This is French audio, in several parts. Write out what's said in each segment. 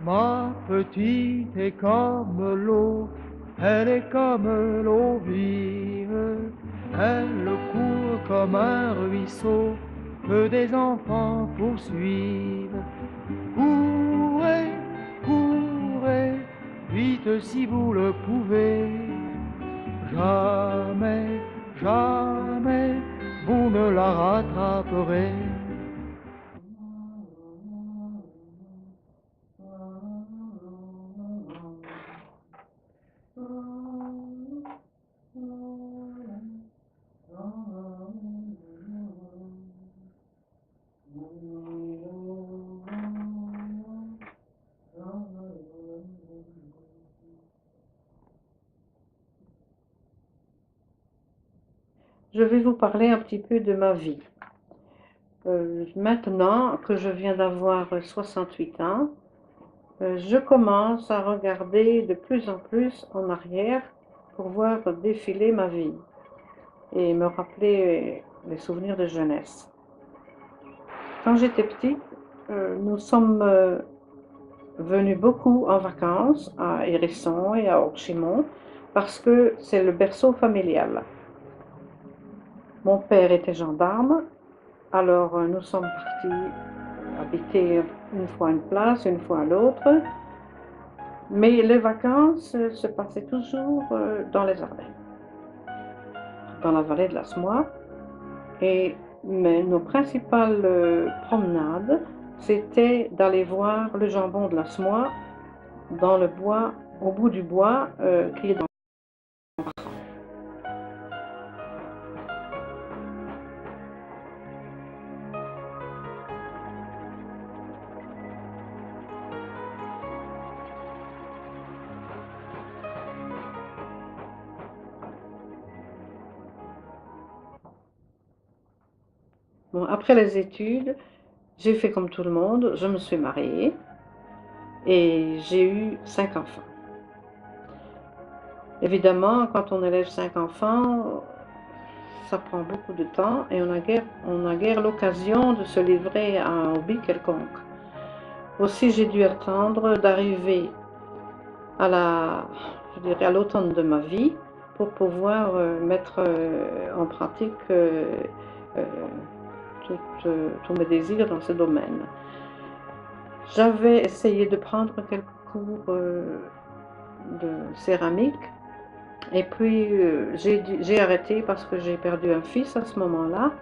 Ma petite est comme l'eau, elle est comme l'eau vive, elle court comme un ruisseau que des enfants poursuivent. Courez, courez, vite si vous le pouvez, jamais, jamais vous ne la rattraperez. Je vais vous parler un petit peu de ma vie. Maintenant que je viens d'avoir 68 ans, je commence à regarder de plus en plus en arrière pour voir défiler ma vie et me rappeler les souvenirs de jeunesse. Quand j'étais petite, nous sommes venus beaucoup en vacances à Hérisson et à Orchimont parce que c'est le berceau familial. Mon père était gendarme, alors nous sommes partis habiter une fois une place, une fois l'autre, mais les vacances se passaient toujours dans les Ardennes, dans la vallée de la Smois, mais nos principales promenades, c'était d'aller voir le jambon de la Smois dans le bois, au bout du bois qui est dans. Bon, après les études, j'ai fait comme tout le monde, je me suis mariée et j'ai eu 5 enfants. Évidemment, quand on élève 5 enfants, ça prend beaucoup de temps et on n'a guère l'occasion de se livrer à un hobby quelconque. Aussi, j'ai dû attendre d'arriver je dirais à l'automne de ma vie pour pouvoir mettre en pratique euh, tous mes désirs dans ce domaine. J'avais essayé de prendre quelques cours de céramique et puis j'ai arrêté parce que j'ai perdu un fils à ce moment-là,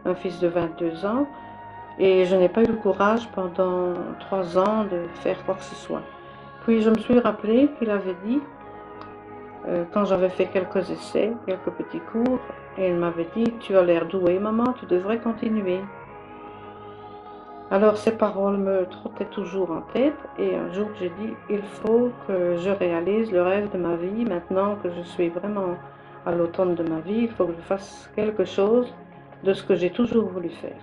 un fils de 22 ans, et je n'ai pas eu le courage pendant 3 ans de faire quoi que ce soit. Puis je me suis rappelé qu'il avait dit, quand j'avais fait quelques essais, quelques petits cours, et il m'avait dit, tu as l'air douée maman, tu devrais continuer. Alors ces paroles me trottaient toujours en tête et un jour j'ai dit, il faut que je réalise le rêve de ma vie, maintenant que je suis vraiment à l'automne de ma vie, il faut que je fasse quelque chose de ce que j'ai toujours voulu faire.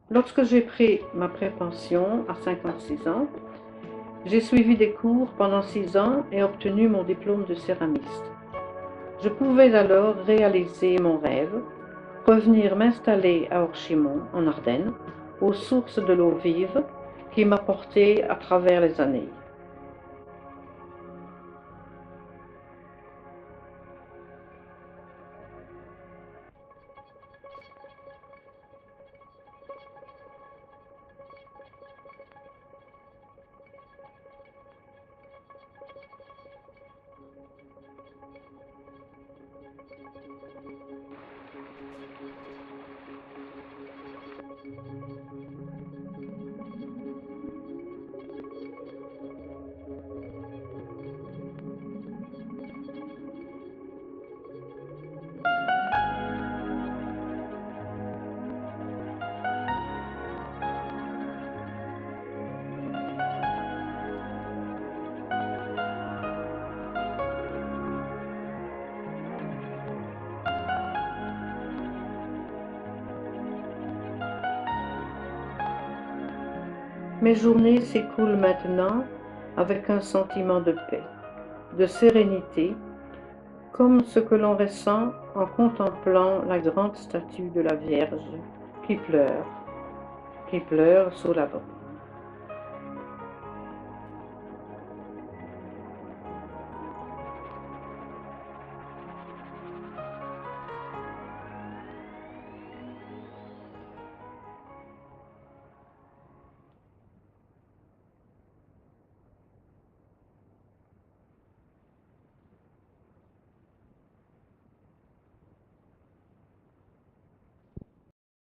Lorsque j'ai pris ma pré-pension à 56 ans, j'ai suivi des cours pendant 6 ans et obtenu mon diplôme de céramiste. Je pouvais alors réaliser mon rêve, revenir m'installer à Orchimont, en Ardennes, aux sources de l'eau vive qui m'a porté à travers les années. Mes journées s'écoulent maintenant avec un sentiment de paix, de sérénité, comme ce que l'on ressent en contemplant la grande statue de la Vierge qui pleure sous la